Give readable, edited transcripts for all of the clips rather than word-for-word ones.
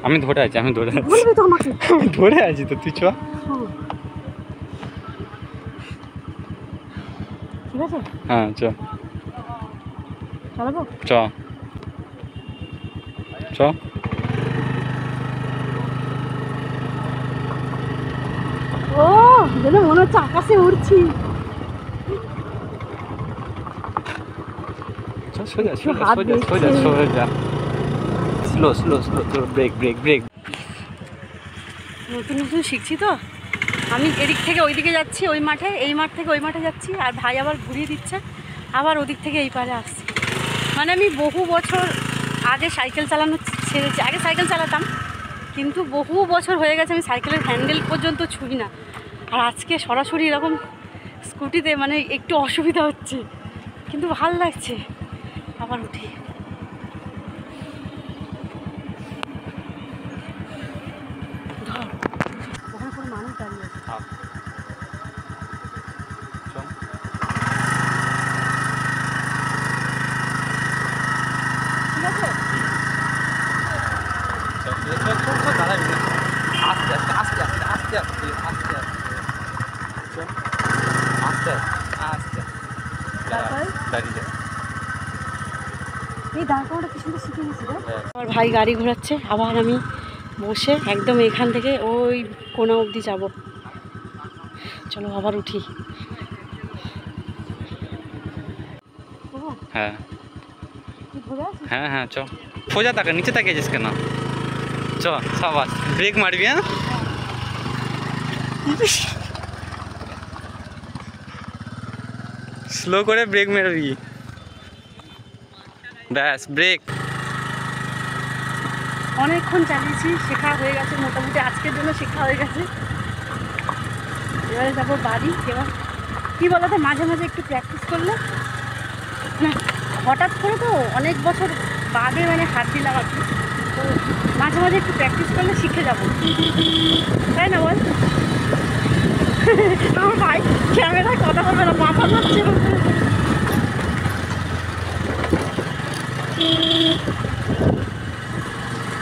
আমি ধরে আছি, ধরে আছি তো, তুই চ। ঠিক আছে, হ্যাঁ চ, চালাবো। চ চ। ও যেন মনে হচ্ছে আকাশে উড়ছি। সোজা সোজা সোজা সোজা সোজা, slow slow slow, brake brake brake. নতুন নতুন শিখছি তো, আমি এদিক থেকে ওইদিকে যাচ্ছি ওই মাঠে, এই মাঠ থেকে ওই মাঠে যাচ্ছি, আর ভাই আবার ঘুরিয়ে দিচ্ছে, আবার ওদিক থেকে এই পারে আসছি। মানে আমি বহু বছর আগে সাইকেল চালানো ছেড়েছি, আগে সাইকেল চালাতাম কিন্তু বহু বছর হয়ে গেছে আমি সাইকেলের হ্যান্ডেল পর্যন্ত ছুঁই না। আর আজকে সরাসরি এরকম স্কুটিতে মানে একটু অসুবিধা হচ্ছে, কিন্তু ভাল লাগছে। আবার উঠি। ধর ওখানে কোনো মানুষ দাঁড়িয়ে আছে। ঠিক আছে, আস্তে আস্তে আস্তে আস্তে আস্তে আস্তে আস্তে আস্তে আস্তে দাঁড়িয়ে। এই দাঁড় করাটা কি সুন্দর শিখে গেছি রে। আমার ভাই গাড়ি ঘোরাচ্ছে, আবার আমি বসে একদম এখান থেকে ওই কোনা অবধি যাব। চলো আবার উঠি। হ্যাঁ হ্যাঁ হ্যাঁ চ, সোজা তাকা, নিচে তাকিয়েছিস কেন? চ সাবাস, ব্রেক মারবি। হ্যাঁ স্লো করে ব্রেক মারবি, ব্যাস ব্রেক। অনেকক্ষণ চালিয়েছি, শেখা হয়ে গেছে মোটামুটি, আজকের জন্য শেখা হয়ে গেছে। এবারে যাবো বাড়ি। এবার কী বলতো, মাঝে মাঝে একটু প্র্যাকটিস করলে না, হঠাৎ করে তো অনেক বছর বাদে মানে হাত দিলাম আর কি, তো মাঝে মাঝে একটু প্র্যাকটিস করলে শিখে যাবো, তাই না বল? আমার ভাই ক্যামেরায় কথা বলবে না, মাথা ধরছে।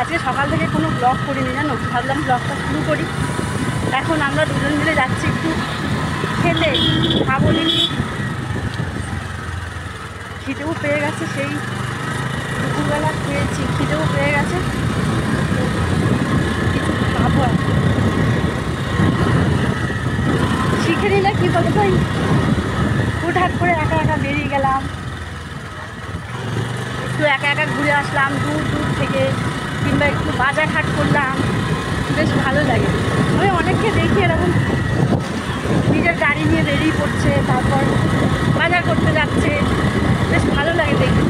আজকে সকাল থেকে কোনো ব্লগ করিনি জানো, ভাবলাম ব্লগটা শুরু করি। এখন আমরা দুজন মিলে যাচ্ছি একটু খেতে, খাবো নাকি, খিদেও পেয়ে গেছে, সেই দুপুরবেলা খেয়েছি, খিদেও পেয়ে গেছে, কিছু খাবো। শিখে নিলে কী বলতো, হুটহাট করে একা একা বেরিয়ে গেলাম, একটু একা একা ঘুরে আসলাম দূর দূর থেকে, কিংবা একটু বাজার হাট করলাম, বেশ ভালো লাগে। আমি অনেককে দেখি এরকম নিজের গাড়ি নিয়ে বেরিয়ে পড়ছে, তারপর বাজার করতে যাচ্ছে, বেশ ভালো লাগে দেখি।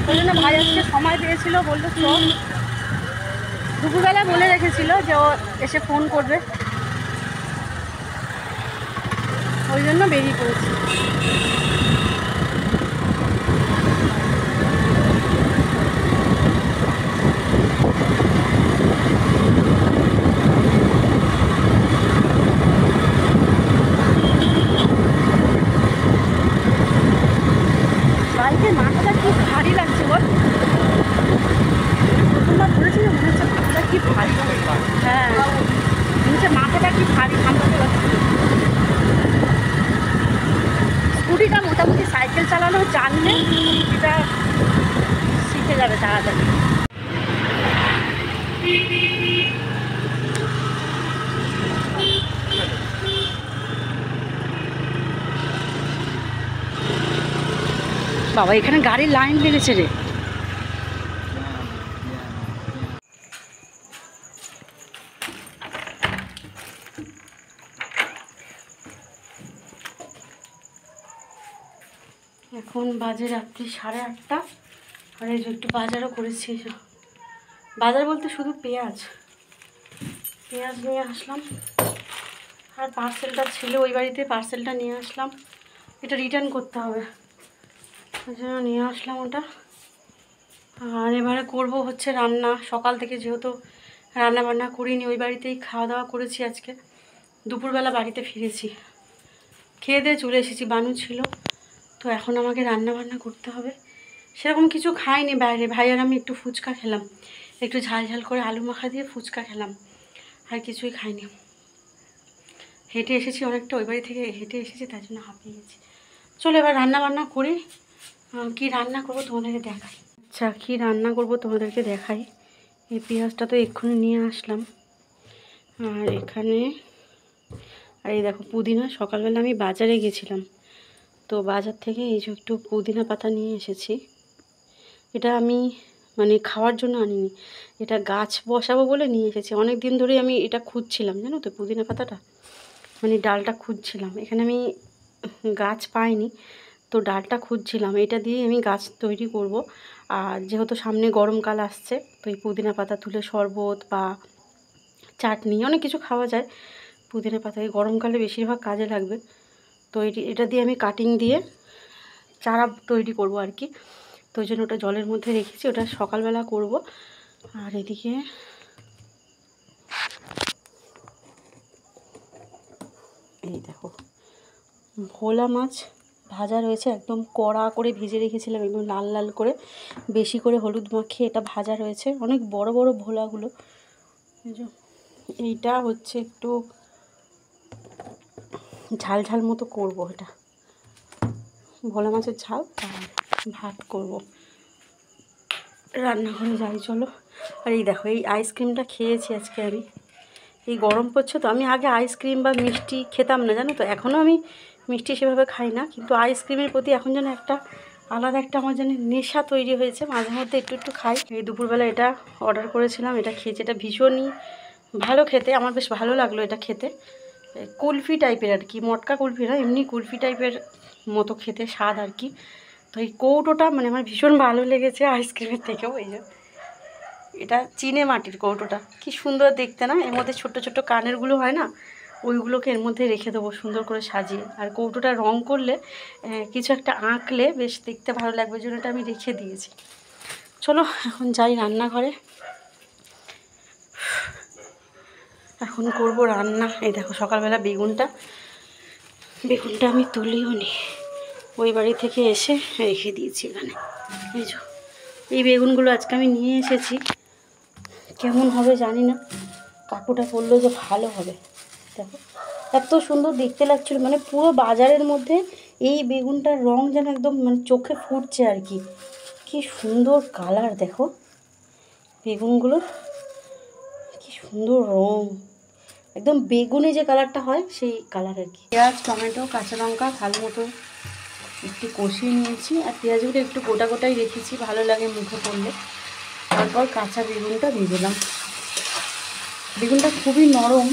ওই জন্য ভাই আজকে সময় পেয়েছিল, বললো চল, দুপুরবেলা বলে রেখেছিল যে ও এসে ফোন করবে, ওই জন্য বেরিয়ে পড়েছি। বাইকের মাথাটা খুব ভারী লাগছে বল, প্রথমবার ঘুরেছি না, মনে হচ্ছে মাথাটা কি ভারী। হ্যাঁ মনে হচ্ছে মাথাটা কি ভারী, সামলাতে পারছি। স্কুটিটা মোটামুটি সাইকেল চালানো জানলে স্কুটিটা শিখে যাবে তাড়াতাড়ি। বাবা এখানে গাড়ির লাইন লেগেছে রে। এখন বাজে রাত্রি 8:30, আর এই যে একটু বাজারও করেছি। বাজার বলতে শুধু পেঁয়াজ নিয়ে আসলাম, আর পার্সেলটা ছিল ওই বাড়িতে, পার্সেলটা নিয়ে আসলাম, এটা রিটার্ন করতে হবে, ওই জন্য নিয়ে আসলাম ওটা। আর এবারে করব হচ্ছে রান্না, সকাল থেকে যেহেতু রান্না বান্না করিনি, ওই বাড়িতেই খাওয়া দাওয়া করেছি আজকে, দুপুরবেলা বাড়িতে ফিরেছি, খেয়ে দিয়ে চলে এসেছি, বানু ছিল, তো এখন আমাকে রান্না বান্না করতে হবে, সেরকম কিছু খাইনি বাইরে, ভাই আর আমি একটু ফুচকা খেলাম, একটু ঝাল ঝাল করে আলু মাখা দিয়ে ফুচকা খেলাম, আর কিছুই খাইনি। হেঁটে এসেছি অনেকটা, ওই বাড়ি থেকে হেঁটে এসেছি, তার জন্য হাঁপিয়ে গেছি। চলো এবার রান্না বান্না করি। কী রান্না করবো তোমাদেরকে দেখাই। আচ্ছা, কী রান্না করবো তোমাদেরকে দেখাই। এই পেঁয়াজটা তো এক্ষুনি নিয়ে আসলাম, আর এখানে আর এই দেখো পুদিনা। সকালবেলা আমি বাজারে গেছিলাম, তো বাজার থেকে এই যে একটু পুদিনা পাতা নিয়ে এসেছি। এটা আমি মানে খাওয়ার জন্য আনিনি, এটা গাছ বসাবো বলে নিয়ে এসেছি। অনেক দিন ধরেই আমি এটা খুঁজছিলাম, জানো তো, পুদিনা পাতাটা মানে ডালটা খুঁজছিলাম। এখানে আমি গাছ পাইনি, তো ডালটা খুঁজছিলাম। এটা দিয়ে আমি গাছ তৈরি করব। আর যেহেতু সামনে গরমকাল আসছে, তো এই পুদিনা পাতা তুলে শরবত বা চাটনি অনেক কিছু খাওয়া যায় পুদিনা পাতায়, গরমকালে বেশিরভাগ কাজে লাগবে। তো এটা দিয়ে আমি কাটিং দিয়ে চারা তৈরি করব আর কি। তো ওই জন্য ওটা জলের মধ্যে রেখেছি, ওটা সকালবেলা করব। আর এদিকে এই দেখো ভোলা মাছ ভাজা রয়েছে, একদম কড়া করে ভেজে রেখেছিলাম, একদম লাল লাল করে, বেশি করে হলুদ মাখিয়ে এটা ভাজা রয়েছে। অনেক বড় বড় ভোলাগুলো। এইটা হচ্ছে একটু ঝাল ঝাল মতো করব, এটা ভোলা মাছের ঝাল আর ভাত করব। রান্নাঘরে যাই চলো। আর এই দেখো এই আইসক্রিমটা খেয়েছি আজকে আমি। এই গরম পড়ছে তো, আমি আগে আইসক্রিম বা মিষ্টি খেতাম না, জানো তো। এখনও আমি মিষ্টি সেভাবে খাই না, কিন্তু আইসক্রিমের প্রতি এখন যেন একটা আলাদা একটা আমার যেন নেশা তৈরি হয়েছে। মাঝে মধ্যে একটু একটু খাই। এই দুপুরবেলা এটা অর্ডার করেছিলাম, এটা খেয়েছি। এটা ভীষণই ভালো খেতে, আমার বেশ ভালো লাগলো এটা খেতে। কুলফি টাইপের আর কি, মটকা কুলফি না, এমনি কুলফি টাইপের মতো খেতে স্বাদ আর কি। তো এই কৌটোটা মানে আমার ভীষণ ভালো লেগেছে আইসক্রিমের থেকেও। এই যে এটা চিনে মাটির কৌটোটা, কি সুন্দর দেখতে না। এর মধ্যে ছোট্ট ছোট্ট কানেরগুলো হয় না, ওইগুলোকে এর মধ্যে রেখে দেবো সুন্দর করে সাজিয়ে। আর কৌটোটা রং করলে কিছু একটা আঁকলে বেশ দেখতে ভালো লাগবে, জন্য এটা আমি রেখে দিয়েছি। চলো এখন যাই রান্নাঘরে, এখন করব রান্না। এই দেখো সকালবেলা বেগুনটা আমি তুলিও নি, ওই বাড়ি থেকে এসে রেখে দিয়েছি এখানে। এই যে এই বেগুনগুলো আজকে আমি নিয়ে এসেছি, কেমন হবে জানি না, কাকুটা বললো যে ভালো হবে। দেখো এত সুন্দর দেখতে লাগছিলো, মানে পুরো বাজারের মধ্যে এই বেগুনটার রং যেন একদম মানে চোখে ফুটছে আর কি। কি সুন্দর কালার দেখো বেগুনগুলোর, কি সুন্দর রং, একদম বেগুনে যে কালারটা হয় সেই কালার আর কি। পেঁয়াজ, টমেটো, কাঁচা লঙ্কা ভালো মতো একটু কষিয়ে নিয়েছি, আর পেঁয়াজগুলো একটু গোটা গোটাই রেখেছি, ভালো লাগে মুখে পড়লে। তারপর কাঁচা বেগুনটা দিয়ে দিলাম। বেগুনটা খুবই নরম,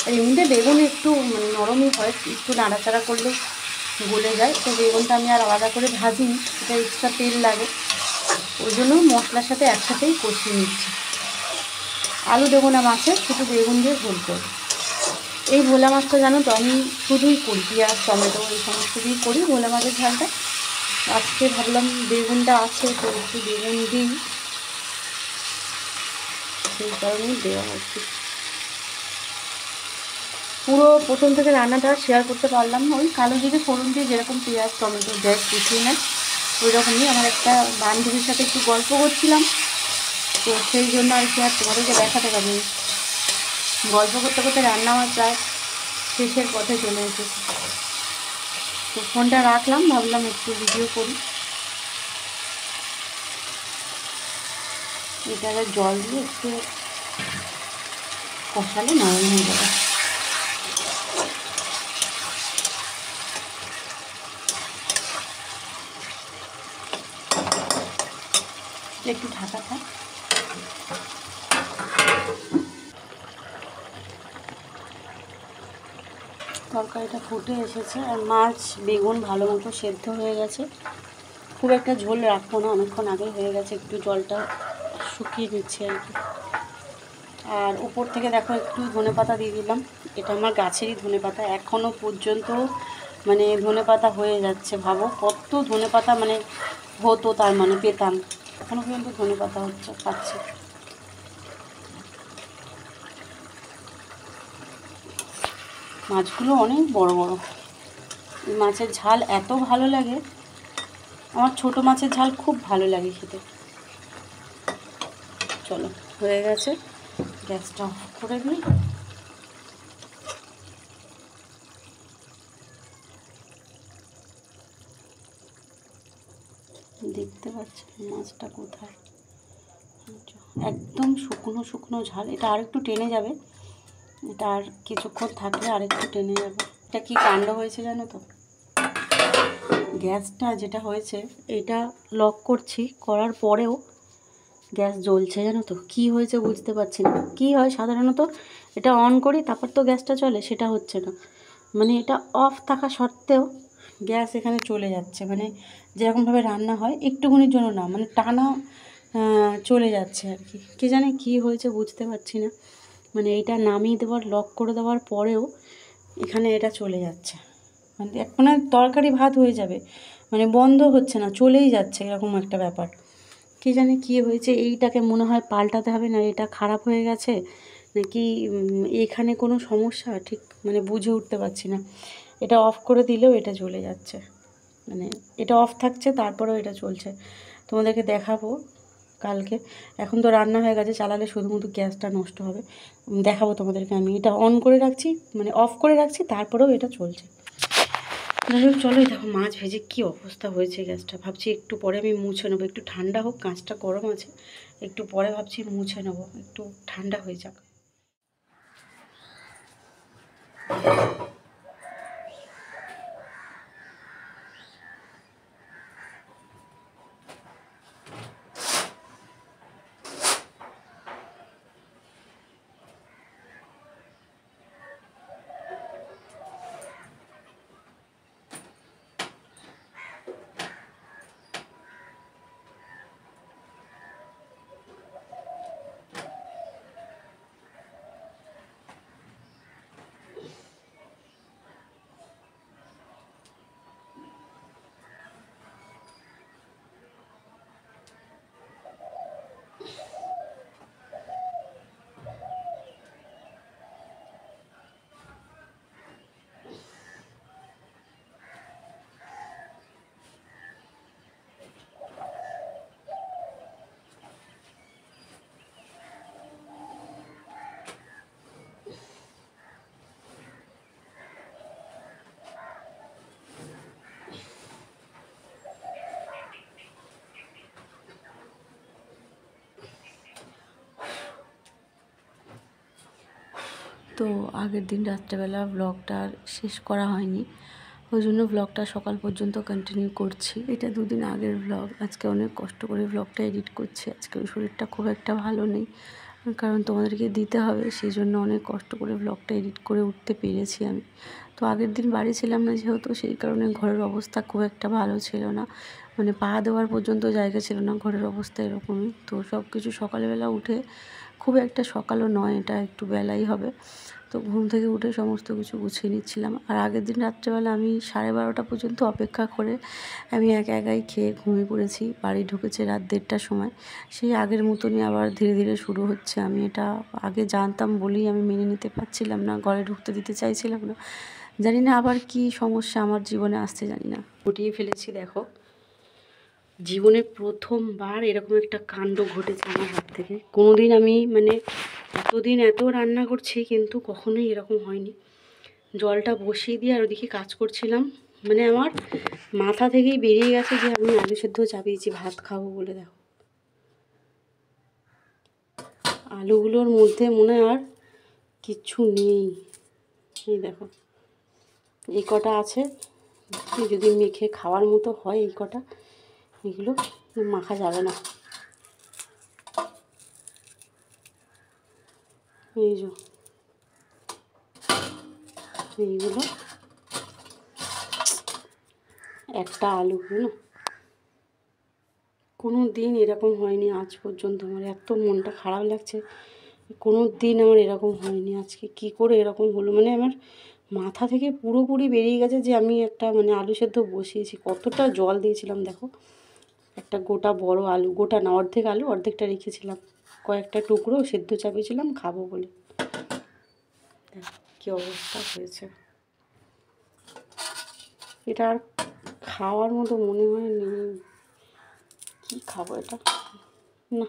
আর এমনিতে বেগুন একটু মানে নরমই হয়, একটু নাড়াচাড়া করলে গলে যায়। তো বেগুনটা আমি আর আলাদা করে ভাজিনি, এটা এক্সট্রা তেল লাগে, ওই জন্য মশলার সাথে একসাথেই কষিয়ে নিচ্ছি। আলু দেবো না মাছে, শুধু বেগুন দিয়ে ঝোল করব। এই ভোলা মাছটা জানো তো আমি শুধুই করি, পেঁয়াজ টমেটো এই সমস্ত দিয়ে করি ভোলা মাছের ঝালটা। আজকে ভাবলাম বেগুনটা আছে তো একটু বেগুন দিই, সেই কারণেই দেওয়া হচ্ছে। পুরো প্রথম থেকে রান্নাটা শেয়ার করতে পারলাম না, ওই কালো জিরে ফোড়ন দিয়ে যেরকম পেঁয়াজ টমেটো দেয় কুচিয়ে নেয় ওই রকমই। আমার একটা বান্ধবীর সাথে একটু গল্প করছিলাম, তো সেই জন্য আর কি আর তোমাদেরকে দেখাতে পারিনি। গল্প করতে করতে রান্না আমার প্রায় শেষের পথে চলে এসেছে, তো ফোনটা রাখলাম, ভাবলাম একটু ভিডিও করি। এটা জল দিয়ে একটু কষালে নরম হয়ে যাবে। একটু ঢাকা থাক। তরকারিটা ফুটে এসেছে, আর মাছ বেগুন ভালো মতো সেদ্ধ হয়ে গেছে। খুব একটা ঝোল রাখবো না, অনেকক্ষণ আগেই হয়ে গেছে, একটু জলটা শুকিয়ে নিচ্ছে আর কি। আর উপর থেকে দেখো একটু ধনেপাতা দিয়ে দিলাম, এটা আমার গাছেরই ধনেপাতা, এখনও পর্যন্ত মানে ধনেপাতা হয়ে যাচ্ছে। ভাবো কত ধনেপাতা মানে হতো, তার মানে পেতাম, এখনও পর্যন্ত ধনেপাতা হচ্ছে, পাচ্ছি। মাছগুলো অনেক বড় বড়, এই মাছের ঝাল এত ভালো লাগে, আমার ছোট মাছের ঝাল খুব ভালো লাগে খেতে। চলো, হয়ে গেছে, গ্যাসটা অফ করে দিই। দেখতে পাচ্ছি মাছটা কোথায়, একদম শুকনো শুকনো ঝাল। এটা আর একটু টেনে যাবে, এটা আর কিছুক্ষণ থাকলে আর একটু টেনে যাবে। এটা কি কাণ্ড হয়েছে জানো তো, গ্যাসটা যেটা হয়েছে এটা লক করছি, করার পরেও গ্যাস জ্বলছে জানো তো। কি হয়েছে বুঝতে পারছি না। কি হয় সাধারণত, এটা অন করি তারপর তো গ্যাসটা চলে, সেটা হচ্ছে না। মানে এটা অফ থাকা সত্ত্বেও গ্যাস এখানে চলে যাচ্ছে। মানে যেরকমভাবে রান্না হয় একটুখানির জন্য না, মানে টানা চলে যাচ্ছে আর কি। কে জানে কী হয়েছে বুঝতে পারছি না। মানে এটা নামিয়ে দেওয়ার, লক করে দেওয়ার পরেও এখানে এটা চলে যাচ্ছে। মানে তরকারি ভাত হয়ে যাবে, মানে বন্ধ হচ্ছে না, চলেই যাচ্ছে, এরকম একটা ব্যাপার। কী জানি কী হয়েছে, এইটাকে মনে হয় পাল্টাতে হবে, না এটা খারাপ হয়ে গেছে নাকি এখানে কোনো সমস্যা, ঠিক মানে বুঝে উঠতে পারছি না। এটা অফ করে দিলেও এটা চলে যাচ্ছে, মানে এটা অফ থাকছে তারপরেও এটা চলছে। তোমাদেরকে দেখাবো কালকে। এখন তো রান্না হয়ে গেছে, চালালে শুধুমাত্র গ্যাসটা নষ্ট হবে। দেখাবো তোমাদেরকে। আমি এটা অন করে রাখছি, মানে অফ করে রাখছি, তারপরেও এটা চলছে। চলো, দেখো মাছ ভেজে কী অবস্থা হয়েছে গ্যাসটা। ভাবছি একটু পরে আমি মুছে নেবো, একটু ঠান্ডা হোক, কাঁচটা গরম আছে, একটু পরে ভাবছি মুছে নেবো, একটু ঠান্ডা হয়ে যাক। তো আগের দিন রাত্রেবেলা ব্লগটা শেষ করা হয়নি, ওই জন্য ব্লগটা সকাল পর্যন্ত কন্টিনিউ করছি। এটা দুদিন আগের ব্লগ। আজকে অনেক কষ্ট করে ব্লগটা এডিট করছি। আজকে ওই শরীরটা খুব একটা ভালো নেই, কারণ তোমাদেরকে দিতে হবে, সেই জন্য অনেক কষ্ট করে ব্লগটা এডিট করে উঠতে পেরেছি আমি। তো আগের দিন বাড়ি ছিলাম না যেহেতু, সেই কারণে ঘরের অবস্থা খুব একটা ভালো ছিল না, মানে পা দেওয়ার পর্যন্ত জায়গা ছিল না, ঘরের অবস্থা এরকমই। তো সব কিছু সকালবেলা উঠে, খুব একটা সকালও নয়, এটা একটু বেলাই হবে, তো ঘুম থেকে উঠে সমস্ত কিছু গুছিয়ে নিচ্ছিলাম। আর আগের দিন রাত্রেবেলা আমি 12:30 পর্যন্ত অপেক্ষা করে আমি একাই খেয়ে ঘুমিয়ে পড়েছি। বাড়ি ঢুকেছে রাত 1:30টার সময়। সেই আগের মতনই আবার ধীরে ধীরে শুরু হচ্ছে। আমি এটা আগে জানতাম বলেই আমি মেনে নিতে পারছিলাম না, ঘরে ঢুকতে দিতে চাইছিলাম না। জানি না আবার কি সমস্যা আমার জীবনে আসছে, জানি না। ঘটিয়ে ফেলেছি দেখো, জীবনে প্রথমবার এরকম একটা কাণ্ড ঘটেছে আমার হাত থেকে। কোনোদিন আমি মানে এতদিন এত রান্না করছি কিন্তু কখনোই এরকম হয়নি। জলটা বসিয়ে দিয়ে আর ওদিকে কাজ করছিলাম, মানে আমার মাথা থেকেই বেরিয়ে গেছে যে আমি আলু সেদ্ধ চাপিয়েছি ভাত খাবো বলে। দেখো আলুগুলোর মধ্যে মনে আর কিচ্ছু নেই। এই দেখো এই কটা আছে, যদি মেখে খাওয়ার মতো হয় এই কটা, এগুলো মাখা যাবে না। এই যে এইগুলো একটা আলু, না কোনো দিন এরকম হয়নি আজ পর্যন্ত। আমার এত মনটা খারাপ লাগছে, কোনো দিন আমার এরকম হয়নি। আজকে কি করে এরকম হলো, মানে আমার মাথা থেকে পুরোপুরি বেরিয়ে গেছে যে আমি একটা মানে আলু সেদ্ধ বসিয়েছি। কতটা জল দিয়েছিলাম দেখো, একটা গোটা বড় আলু, গোটা না অর্ধেক আলু, অর্ধেকটা রেখেছিলাম, কয়েকটা টুকরো সেদ্ধ চাপিয়েছিলাম খাবো বলে। দেখো কী অবস্থা হয়েছে। এটা আর খাওয়ার মতো মনে হয় নেই। কী খাবো এটা? না,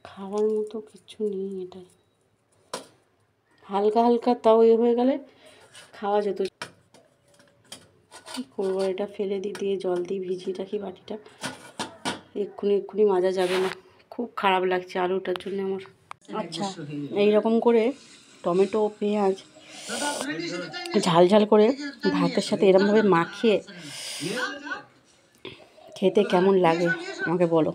খাওয়ার মতো কিছু নেই এটাই। হালকা হালকা তাও হয়ে গেলে খাওয়া যেত। কী করবো, এটা ফেলে দিয়ে জল দিয়ে ভিজিয়ে রাখি বাটিটা। এক্ষুনি মাজা যাবে না, খুব খারাপ লাগছে আলুটার জন্য আমার। আচ্ছা, এইরকম করে টমেটো পেঁয়াজ ঝাল ঝাল করে ভাতের সাথে এরমভাবে মাখিয়ে খেতে কেমন লাগে আমাকে বলো।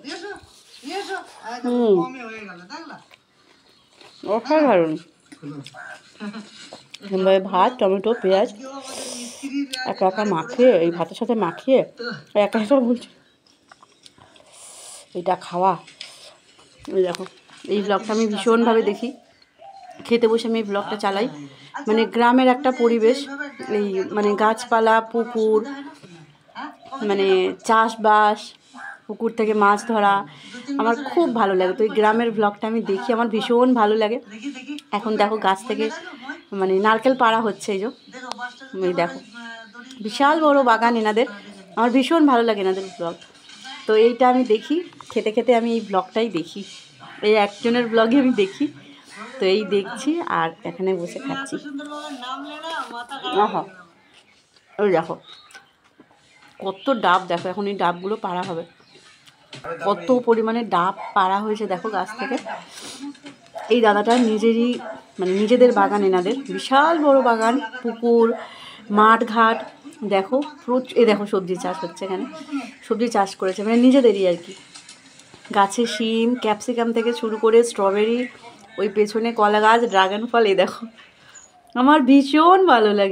অসাধারণ। এরমভাবে ভাত টমেটো পেঁয়াজ একা একা মাখিয়ে, এই ভাতের সাথে মাখিয়ে একা একা বলছি এটা খাওয়া। এই দেখো, এই ব্লগটা আমি ভীষণভাবে দেখি, খেতে বসে আমি এই ব্লগটা চালাই। মানে গ্রামের একটা পরিবেশ, এই মানে গাছপালা, পুকুর, মানে চাষবাস, পুকুর থেকে মাছ ধরা, আমার খুব ভালো লাগে। তো এই গ্রামের ব্লগটা আমি দেখি, আমার ভীষণ ভালো লাগে। এখন দেখো গাছ থেকে মানে নারকেল পাড়া হচ্ছে, এই দেখো বিশাল বড় বাগান এনাদের। আমার ভীষণ ভালো লাগে এনাদের ব্লগ। তো এইটা আমি দেখি, খেতে খেতে আমি এই ব্লগটাই দেখি, এই একজনের ব্লগে আমি দেখি। তো এই দেখছি আর এখানে বসে খাচ্ছি। আহা, ওই দেখো কত ডাব, দেখো এখন এই ডাবগুলো পাড়া হবে, কত পরিমাণে ডাব পাড়া হয়েছে দেখো গাছ থেকে। এই দাদাটা নিজেরই মানে নিজেদের বাগান এনাদের, বিশাল বড় বাগান, পুকুর, মাঠ ঘাট, দেখো প্রচুর। এই দেখো সবজি চাষ হচ্ছে এখানে, সবজি চাষ করেছে মানে নিজেদেরই আর কি। গাছে শিম, ক্যাপসিকাম থেকে শুরু করে স্ট্রবেরি, ওই পেছনে কলা গাছ, ড্রাগন ফল। এই দেখো আমার ভীষণ ভালো লাগে।